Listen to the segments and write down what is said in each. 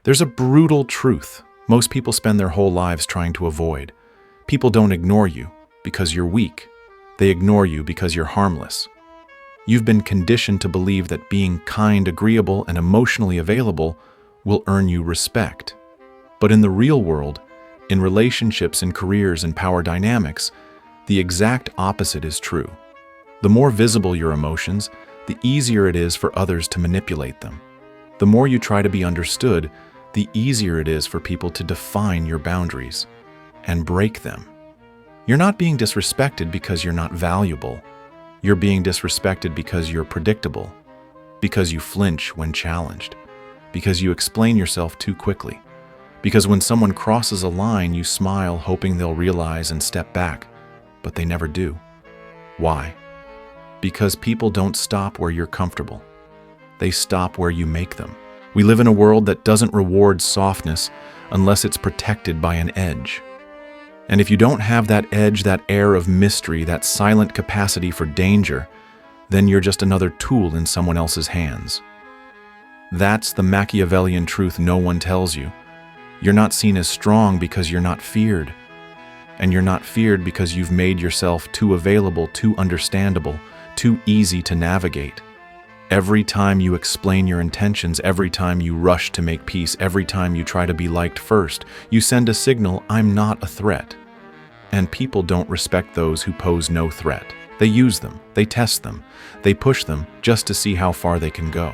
There's a brutal truth most people spend their whole lives trying to avoid. People don't ignore you because you're weak. They ignore you because you're harmless. You've been conditioned to believe that being kind, agreeable, and emotionally available will earn you respect. But in the real world, in relationships, in careers, and power dynamics, the exact opposite is true. The more visible your emotions, the easier it is for others to manipulate them. The more you try to be understood, the easier it is for people to define your boundaries and break them. You're not being disrespected because you're not valuable. You're being disrespected because you're predictable, because you flinch when challenged, because you explain yourself too quickly, because when someone crosses a line, you smile hoping they'll realize and step back, but they never do. Why? Because people don't stop where you're comfortable. They stop where you make them. We live in a world that doesn't reward softness unless it's protected by an edge. And if you don't have that edge, that air of mystery, that silent capacity for danger, then you're just another tool in someone else's hands. That's the Machiavellian truth no one tells you. You're not seen as strong because you're not feared. And you're not feared because you've made yourself too available, too understandable, too easy to navigate. Every time you explain your intentions, every time you rush to make peace, every time you try to be liked first, you send a signal, I'm not a threat. And people don't respect those who pose no threat. They use them, they test them, they push them just to see how far they can go.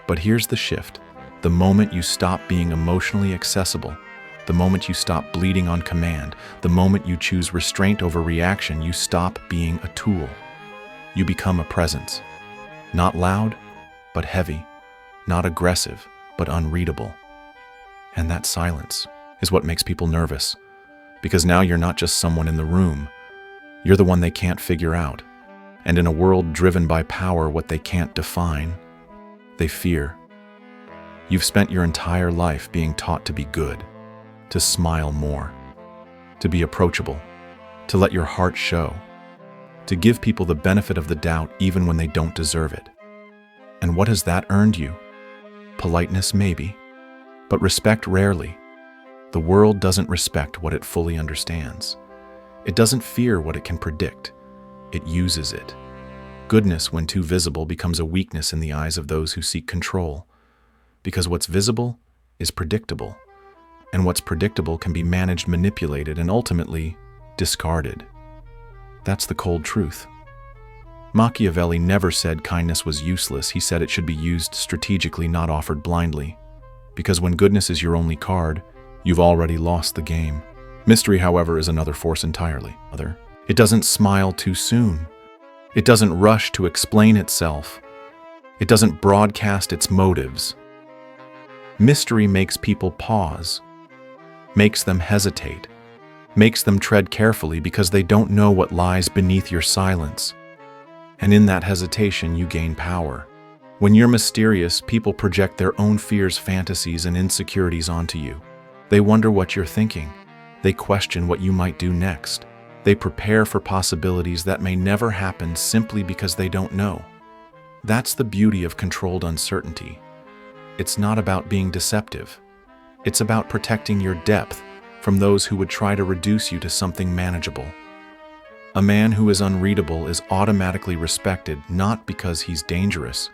But here's the shift. The moment you stop being emotionally accessible, the moment you stop bleeding on command, the moment you choose restraint over reaction, you stop being a tool. You become a presence. Not loud, but heavy. Not aggressive, but unreadable. And that silence is what makes people nervous. Because now you're not just someone in the room. You're the one they can't figure out. And in a world driven by power, what they can't define, they fear. You've spent your entire life being taught to be good, to smile more, to be approachable, to let your heart show, to give people the benefit of the doubt even when they don't deserve it. And what has that earned you? Politeness, maybe, but respect rarely. The world doesn't respect what it fully understands. It doesn't fear what it can predict. It uses it. Goodness, when too visible, becomes a weakness in the eyes of those who seek control. Because what's visible is predictable, and what's predictable can be managed, manipulated, and ultimately discarded. That's the cold truth. Machiavelli never said kindness was useless. He said it should be used strategically, not offered blindly. Because when goodness is your only card, you've already lost the game. Mystery, however, is another force entirely. It doesn't smile too soon. It doesn't rush to explain itself. It doesn't broadcast its motives. Mystery makes people pause, makes them hesitate, makes them tread carefully because they don't know what lies beneath your silence. And in that hesitation, you gain power. When you're mysterious, people project their own fears, fantasies, and insecurities onto you. They wonder what you're thinking. They question what you might do next. They prepare for possibilities that may never happen simply because they don't know. That's the beauty of controlled uncertainty. It's not about being deceptive. It's about protecting your depth from those who would try to reduce you to something manageable. A man who is unreadable is automatically respected not because he's dangerous,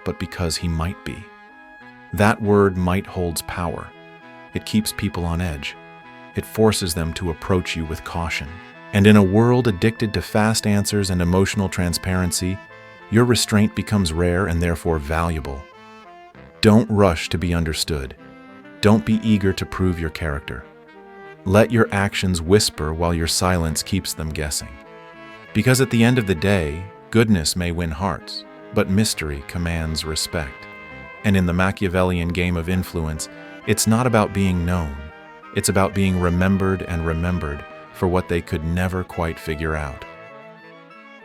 but because he might be. That word might holds power. It keeps people on edge. It forces them to approach you with caution. And in a world addicted to fast answers and emotional transparency, your restraint becomes rare and therefore valuable. Don't rush to be understood. Don't be eager to prove your character. Let your actions whisper while your silence keeps them guessing. Because at the end of the day, goodness may win hearts, but mystery commands respect. And in the Machiavellian game of influence, it's not about being known. It's about being remembered and remembered for what they could never quite figure out.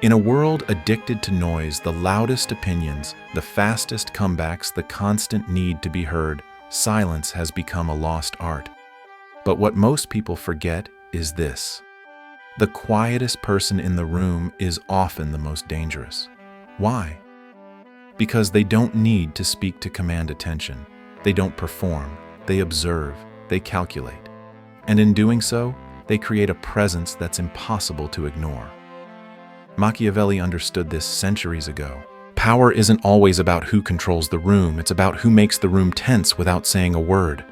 In a world addicted to noise, the loudest opinions, the fastest comebacks, the constant need to be heard, silence has become a lost art. But what most people forget is this. The quietest person in the room is often the most dangerous. Why? Because they don't need to speak to command attention. They don't perform, they observe, they calculate. And in doing so, they create a presence that's impossible to ignore. Machiavelli understood this centuries ago. Power isn't always about who controls the room, it's about who makes the room tense without saying a word.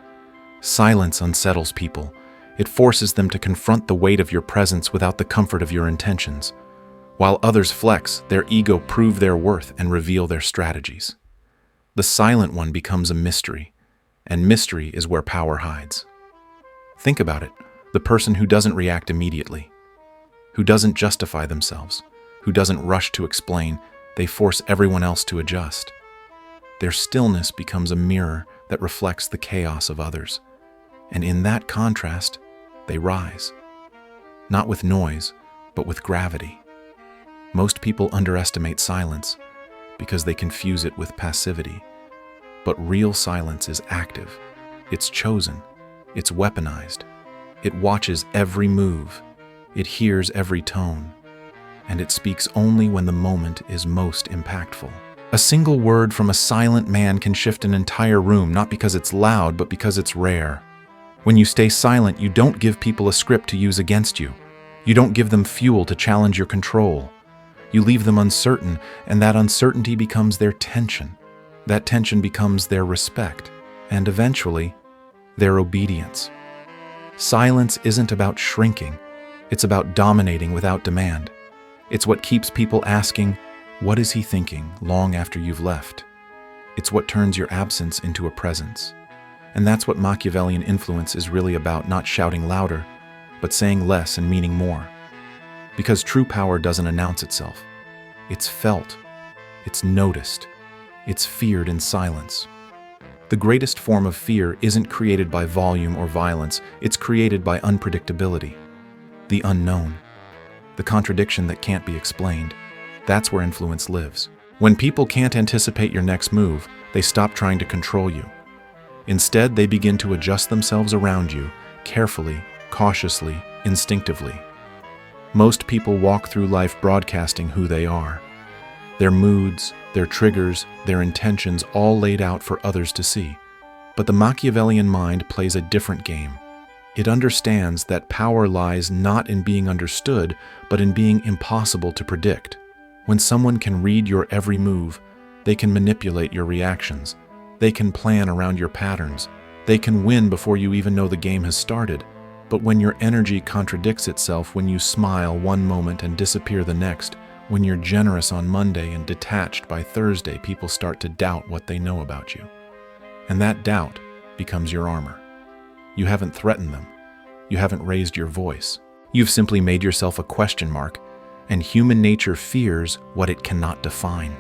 Silence unsettles people. It forces them to confront the weight of your presence without the comfort of your intentions. While others flex, their ego prove their worth and reveal their strategies. The silent one becomes a mystery, and mystery is where power hides. Think about it, the person who doesn't react immediately, who doesn't justify themselves, who doesn't rush to explain, they force everyone else to adjust. Their stillness becomes a mirror that reflects the chaos of others. And in that contrast, they rise. Not with noise, but with gravity. Most people underestimate silence because they confuse it with passivity. But real silence is active. It's chosen. It's weaponized. It watches every move. It hears every tone. And it speaks only when the moment is most impactful. A single word from a silent man can shift an entire room, not because it's loud, but because it's rare. When you stay silent, you don't give people a script to use against you. You don't give them fuel to challenge your control. You leave them uncertain, and that uncertainty becomes their tension. That tension becomes their respect, and eventually, their obedience. Silence isn't about shrinking. It's about dominating without demand. It's what keeps people asking, "What is he thinking?" long after you've left. It's what turns your absence into a presence. And that's what Machiavellian influence is really about, not shouting louder, but saying less and meaning more. Because true power doesn't announce itself. It's felt. It's noticed. It's feared in silence. The greatest form of fear isn't created by volume or violence, it's created by unpredictability. The unknown. The contradiction that can't be explained. That's where influence lives. When people can't anticipate your next move, they stop trying to control you. Instead, they begin to adjust themselves around you, carefully, cautiously, instinctively. Most people walk through life broadcasting who they are. Their moods, their triggers, their intentions all laid out for others to see. But the Machiavellian mind plays a different game. It understands that power lies not in being understood, but in being impossible to predict. When someone can read your every move, they can manipulate your reactions. They can plan around your patterns. They can win before you even know the game has started. But when your energy contradicts itself, when you smile one moment and disappear the next, when you're generous on Monday and detached by Thursday, people start to doubt what they know about you. And that doubt becomes your armor. You haven't threatened them. You haven't raised your voice. You've simply made yourself a question mark, and human nature fears what it cannot define.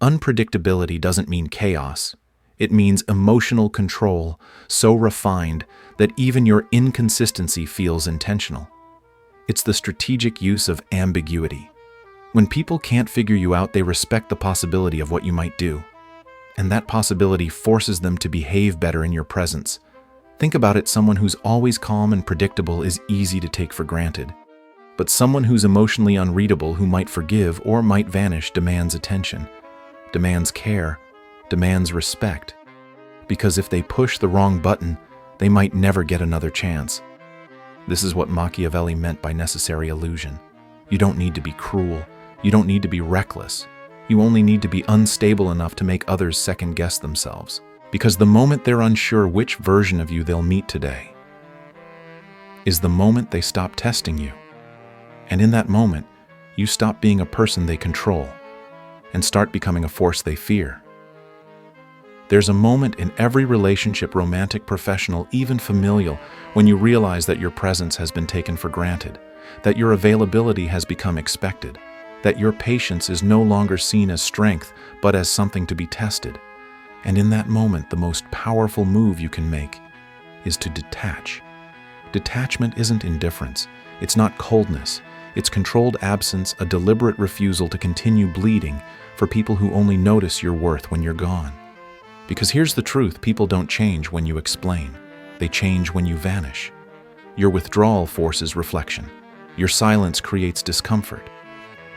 Unpredictability doesn't mean chaos. It means emotional control, so refined that even your inconsistency feels intentional. It's the strategic use of ambiguity. When people can't figure you out, they respect the possibility of what you might do. And that possibility forces them to behave better in your presence. Think about it, someone who's always calm and predictable is easy to take for granted. But someone who's emotionally unreadable, who might forgive or might vanish, demands attention, demands care, demands respect. Because if they push the wrong button, they might never get another chance. This is what Machiavelli meant by necessary illusion. You don't need to be cruel. You don't need to be reckless. You only need to be unstable enough to make others second-guess themselves. Because the moment they're unsure which version of you they'll meet today is the moment they stop testing you. And in that moment, you stop being a person they control and start becoming a force they fear. There's a moment in every relationship, romantic, professional, even familial, when you realize that your presence has been taken for granted, that your availability has become expected, that your patience is no longer seen as strength, but as something to be tested. And in that moment, the most powerful move you can make is to detach. Detachment isn't indifference. It's not coldness. It's controlled absence, a deliberate refusal to continue bleeding for people who only notice your worth when you're gone. Because here's the truth, people don't change when you explain. They change when you vanish. Your withdrawal forces reflection. Your silence creates discomfort.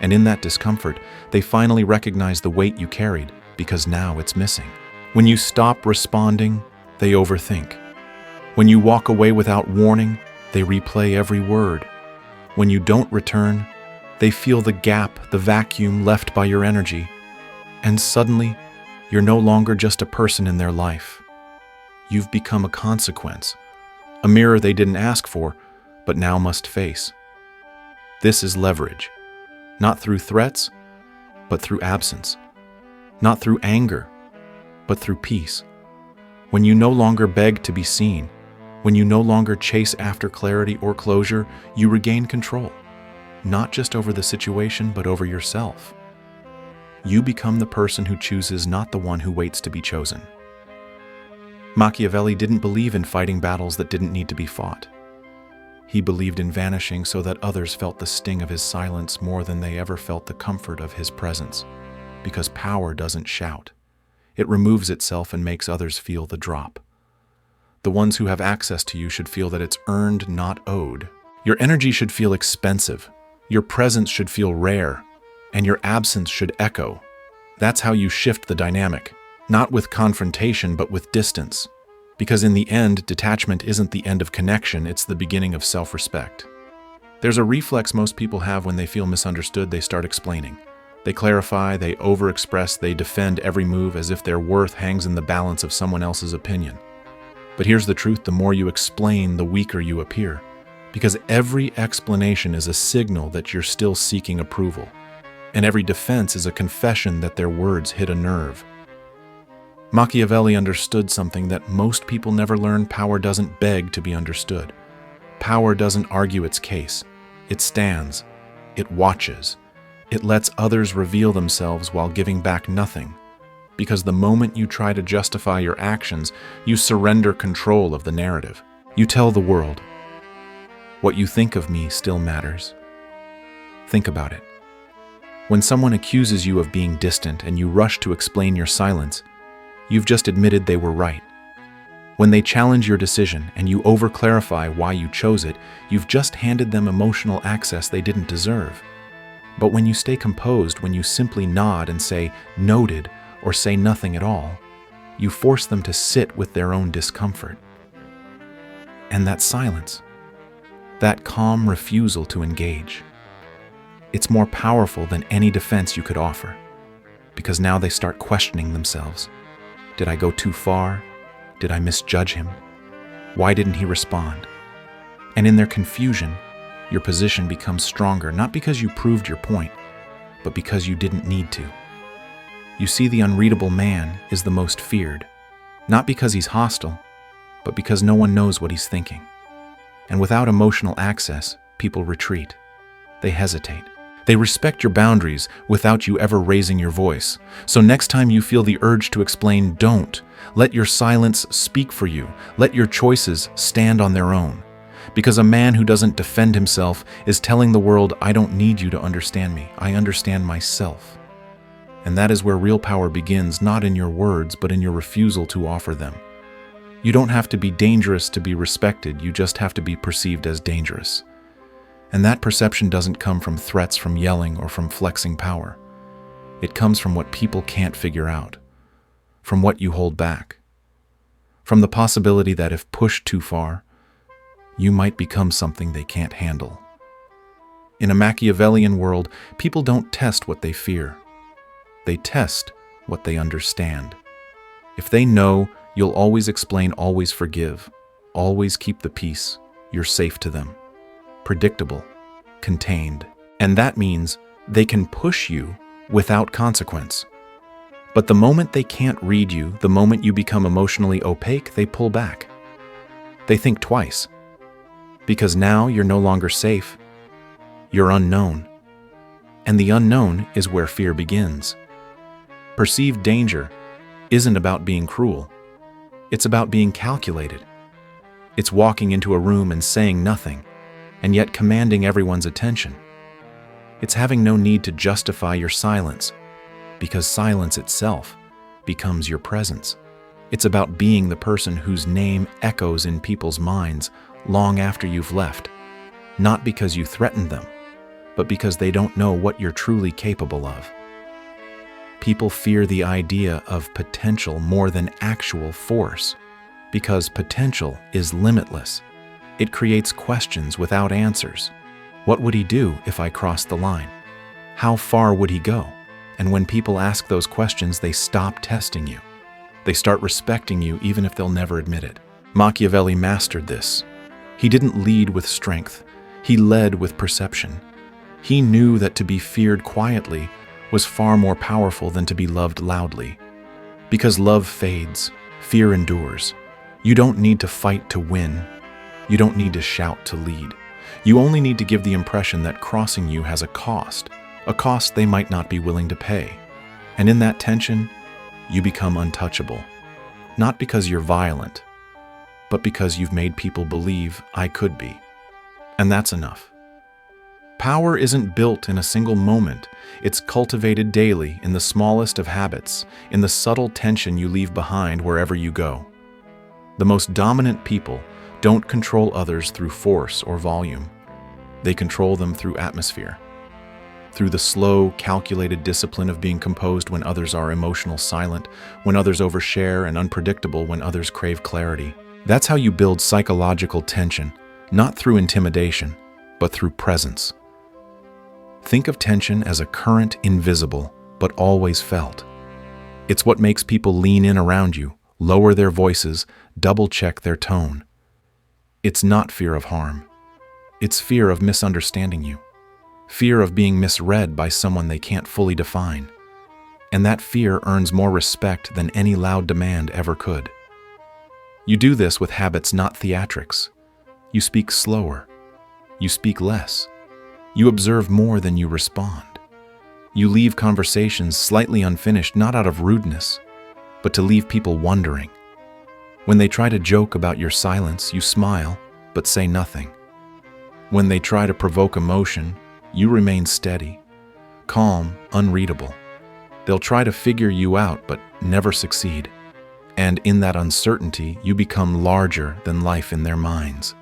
And in that discomfort, they finally recognize the weight you carried, because now it's missing. When you stop responding, they overthink. When you walk away without warning, they replay every word. When you don't return, they feel the gap, the vacuum left by your energy. And suddenly, you're no longer just a person in their life. You've become a consequence, a mirror they didn't ask for, but now must face. This is leverage, not through threats, but through absence. Not through anger, but through peace. When you no longer beg to be seen, when you no longer chase after clarity or closure, you regain control, not just over the situation, but over yourself. You become the person who chooses, not the one who waits to be chosen. Machiavelli didn't believe in fighting battles that didn't need to be fought. He believed in vanishing so that others felt the sting of his silence more than they ever felt the comfort of his presence. Because power doesn't shout. It removes itself and makes others feel the drop. The ones who have access to you should feel that it's earned, not owed. Your energy should feel expensive. Your presence should feel rare. And your absence should echo. That's how you shift the dynamic. Not with confrontation, but with distance. Because in the end, detachment isn't the end of connection, it's the beginning of self-respect. There's a reflex most people have when they feel misunderstood. They start explaining. They clarify, they overexpress, they defend every move as if their worth hangs in the balance of someone else's opinion. But here's the truth, the more you explain, the weaker you appear. Because every explanation is a signal that you're still seeking approval. And every defense is a confession that their words hit a nerve. Machiavelli understood something that most people never learn. Power doesn't beg to be understood. Power doesn't argue its case. It stands. It watches. It lets others reveal themselves while giving back nothing. Because the moment you try to justify your actions, you surrender control of the narrative. You tell the world, what you think of me still matters. Think about it. When someone accuses you of being distant and you rush to explain your silence, you've just admitted they were right. When they challenge your decision and you over-clarify why you chose it, you've just handed them emotional access they didn't deserve. But when you stay composed, when you simply nod and say, noted, or say nothing at all, you force them to sit with their own discomfort. And that silence, that calm refusal to engage, it's more powerful than any defense you could offer. Because now they start questioning themselves. Did I go too far? Did I misjudge him? Why didn't he respond? And in their confusion, your position becomes stronger, not because you proved your point, but because you didn't need to. You see, the unreadable man is the most feared, not because he's hostile, but because no one knows what he's thinking. And without emotional access, people retreat. They hesitate. They respect your boundaries without you ever raising your voice. So next time you feel the urge to explain, don't. Let your silence speak for you. Let your choices stand on their own. Because a man who doesn't defend himself is telling the world, I don't need you to understand me. I understand myself. And that is where real power begins, not in your words, but in your refusal to offer them. You don't have to be dangerous to be respected. You just have to be perceived as dangerous. And that perception doesn't come from threats, from yelling, or from flexing power. It comes from what people can't figure out, from what you hold back, from the possibility that if pushed too far, you might become something they can't handle. In a Machiavellian world, people don't test what they fear. They test what they understand. If they know, you'll always explain, always forgive, always keep the peace, you're safe to them. Predictable, contained. And that means they can push you without consequence. But the moment they can't read you, the moment you become emotionally opaque, they pull back. They think twice. Because now you're no longer safe. You're unknown. And the unknown is where fear begins. Perceived danger isn't about being cruel. It's about being calculated. It's walking into a room and saying nothing, and yet commanding everyone's attention. It's having no need to justify your silence, because silence itself becomes your presence. It's about being the person whose name echoes in people's minds long after you've left, not because you threatened them, but because they don't know what you're truly capable of. People fear the idea of potential more than actual force, because potential is limitless. It creates questions without answers. What would he do if I crossed the line? How far would he go? And when people ask those questions, they stop testing you. They start respecting you even if they'll never admit it. Machiavelli mastered this. He didn't lead with strength. He led with perception. He knew that to be feared quietly was far more powerful than to be loved loudly. Because love fades, fear endures. You don't need to fight to win. You don't need to shout to lead. You only need to give the impression that crossing you has a cost they might not be willing to pay. And in that tension, you become untouchable. Not because you're violent, but because you've made people believe I could be. And that's enough. Power isn't built in a single moment. It's cultivated daily in the smallest of habits, in the subtle tension you leave behind wherever you go. The most dominant people don't control others through force or volume. They control them through atmosphere, through the slow, calculated discipline of being composed when others are emotional silent, when others overshare, and unpredictable when others crave clarity. That's how you build psychological tension, not through intimidation, but through presence. Think of tension as a current invisible, but always felt. It's what makes people lean in around you, lower their voices, double-check their tone. It's not fear of harm. It's fear of misunderstanding you. Fear of being misread by someone they can't fully define. And that fear earns more respect than any loud demand ever could. You do this with habits, not theatrics. You speak slower. You speak less. You observe more than you respond. You leave conversations slightly unfinished, not out of rudeness, but to leave people wondering. When they try to joke about your silence, you smile, but say nothing. When they try to provoke emotion, you remain steady, calm, unreadable. They'll try to figure you out, but never succeed. And in that uncertainty, you become larger than life in their minds.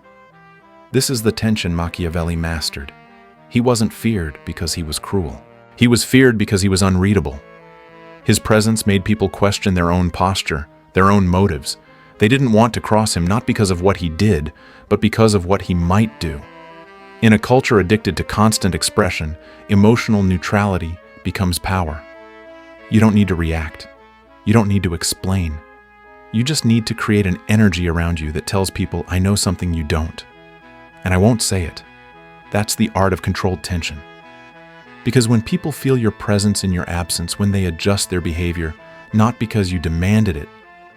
This is the tension Machiavelli mastered. He wasn't feared because he was cruel. He was feared because he was unreadable. His presence made people question their own posture, their own motives. They didn't want to cross him not because of what he did, but because of what he might do. In a culture addicted to constant expression, emotional neutrality becomes power. You don't need to react. You don't need to explain. You just need to create an energy around you that tells people, I know something you don't. And I won't say it. That's the art of controlled tension. Because when people feel your presence in your absence, when they adjust their behavior, not because you demanded it,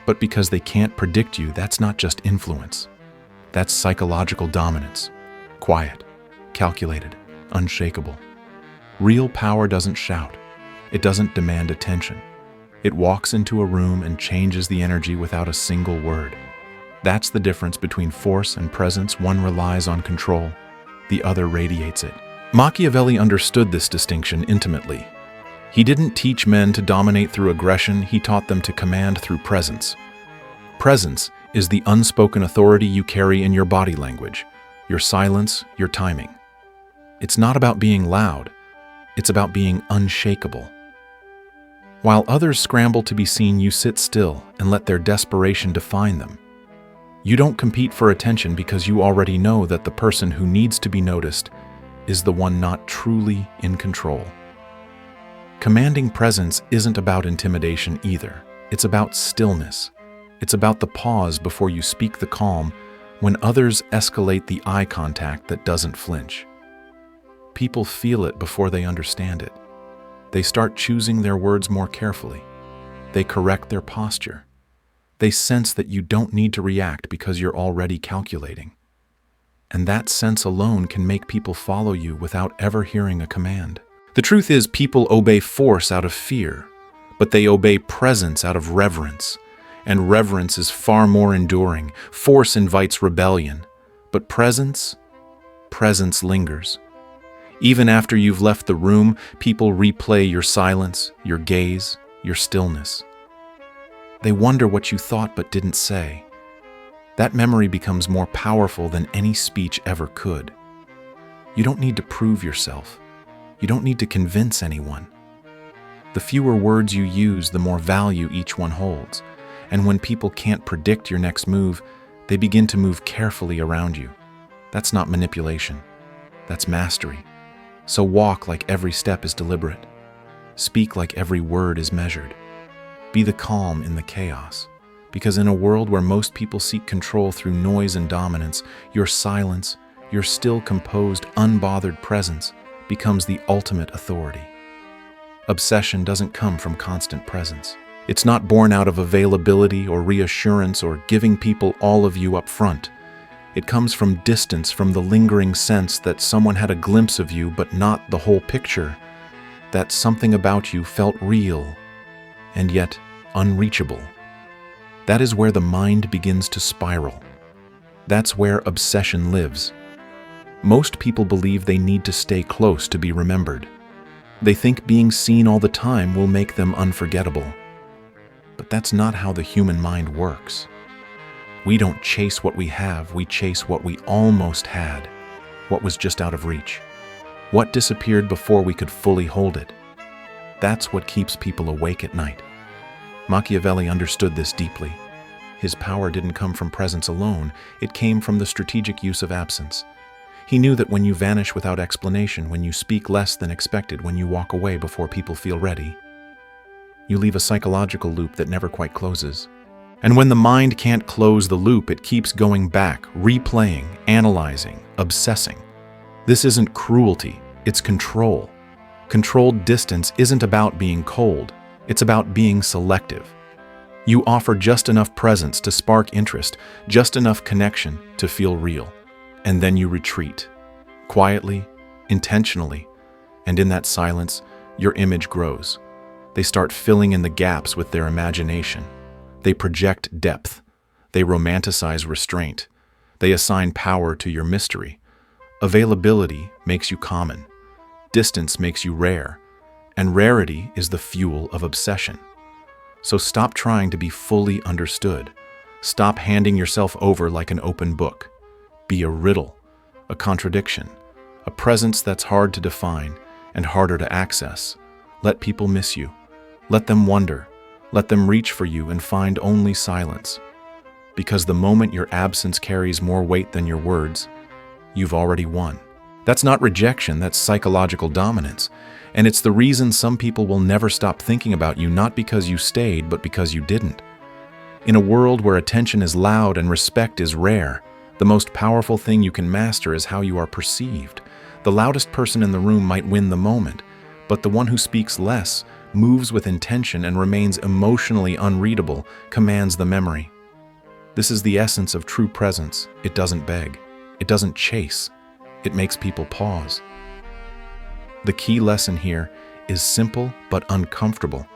but because they can't predict you, that's not just influence. That's psychological dominance. Quiet, calculated, unshakable. Real power doesn't shout. It doesn't demand attention. It walks into a room and changes the energy without a single word. That's the difference between force and presence. One relies on control, the other radiates it. Machiavelli understood this distinction intimately. He didn't teach men to dominate through aggression, he taught them to command through presence. Presence is the unspoken authority you carry in your body language, your silence, your timing. It's not about being loud, it's about being unshakable. While others scramble to be seen, you sit still and let their desperation define them. You don't compete for attention because you already know that the person who needs to be noticed is the one not truly in control. Commanding presence isn't about intimidation either. It's about stillness. It's about the pause before you speak, the calm when others escalate, the eye contact that doesn't flinch. People feel it before they understand it. They start choosing their words more carefully. They correct their posture. They sense that you don't need to react because you're already calculating. And that sense alone can make people follow you without ever hearing a command. The truth is, people obey force out of fear, but they obey presence out of reverence. And reverence is far more enduring. Force invites rebellion, but presence lingers. Even after you've left the room, people replay your silence, your gaze, your stillness. They wonder what you thought but didn't say. That memory becomes more powerful than any speech ever could. You don't need to prove yourself. You don't need to convince anyone. The fewer words you use, the more value each one holds. And when people can't predict your next move, they begin to move carefully around you. That's not manipulation. That's mastery. So walk like every step is deliberate. Speak like every word is measured. Be the calm in the chaos. Because in a world where most people seek control through noise and dominance, your silence, your still composed, unbothered presence becomes the ultimate authority. Obsession doesn't come from constant presence. It's not born out of availability or reassurance or giving people all of you up front. It comes from distance, from the lingering sense that someone had a glimpse of you but not the whole picture, that something about you felt real and yet unreachable. That is where the mind begins to spiral. That's where obsession lives. Most people believe they need to stay close to be remembered. They think being seen all the time will make them unforgettable. But that's not how the human mind works. We don't chase what we have, we chase what we almost had, what was just out of reach, what disappeared before we could fully hold it. That's what keeps people awake at night. Machiavelli understood this deeply. His power didn't come from presence alone, it came from the strategic use of absence. He knew that when you vanish without explanation, when you speak less than expected, when you walk away before people feel ready, you leave a psychological loop that never quite closes. And when the mind can't close the loop, it keeps going back, replaying, analyzing, obsessing. This isn't cruelty, it's control. Controlled distance isn't about being cold, it's about being selective. You offer just enough presence to spark interest, just enough connection to feel real. And then you retreat, quietly, intentionally, and in that silence, your image grows. They start filling in the gaps with their imagination. They project depth. They romanticize restraint. They assign power to your mystery. Availability makes you common. Distance makes you rare. And rarity is the fuel of obsession. So stop trying to be fully understood. Stop handing yourself over like an open book. Be a riddle, a contradiction, a presence that's hard to define and harder to access. Let people miss you. Let them wonder. Let them reach for you and find only silence. Because the moment your absence carries more weight than your words, you've already won. That's not rejection, that's psychological dominance. And it's the reason some people will never stop thinking about you, not because you stayed, but because you didn't. In a world where attention is loud and respect is rare, the most powerful thing you can master is how you are perceived. The loudest person in the room might win the moment, but the one who speaks less, moves with intention, and remains emotionally unreadable commands the memory. This is the essence of true presence. It doesn't beg. It doesn't chase. It makes people pause. The key lesson here is simple but uncomfortable.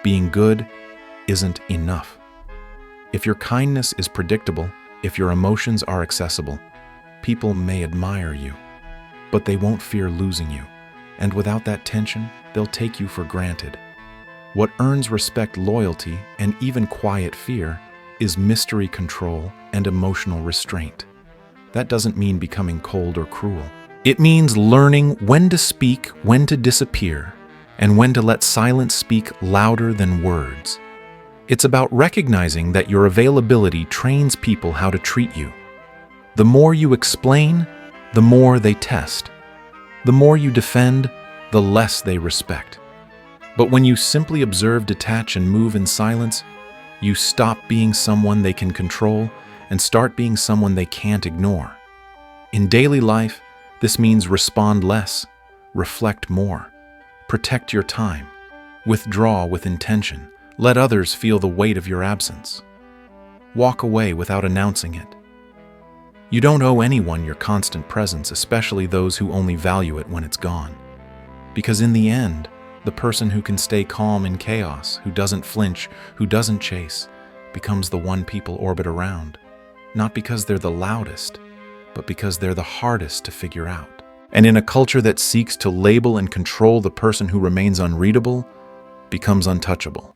Being good isn't enough. If your kindness is predictable, if your emotions are accessible, people may admire you, but they won't fear losing you. And without that tension, they'll take you for granted. What earns respect, loyalty, and even quiet fear is mystery control and emotional restraint. That doesn't mean becoming cold or cruel. It means learning when to speak, when to disappear, and when to let silence speak louder than words. It's about recognizing that your availability trains people how to treat you. The more you explain, the more they test. The more you defend, the less they respect. But when you simply observe, detach, and move in silence, you stop being someone they can control and start being someone they can't ignore. In daily life, this means respond less, reflect more, protect your time, withdraw with intention, let others feel the weight of your absence. Walk away without announcing it. You don't owe anyone your constant presence, especially those who only value it when it's gone. Because in the end, the person who can stay calm in chaos, who doesn't flinch, who doesn't chase, becomes the one people orbit around. Not because they're the loudest, but because they're the hardest to figure out. And in a culture that seeks to label and control, the person who remains unreadable becomes untouchable.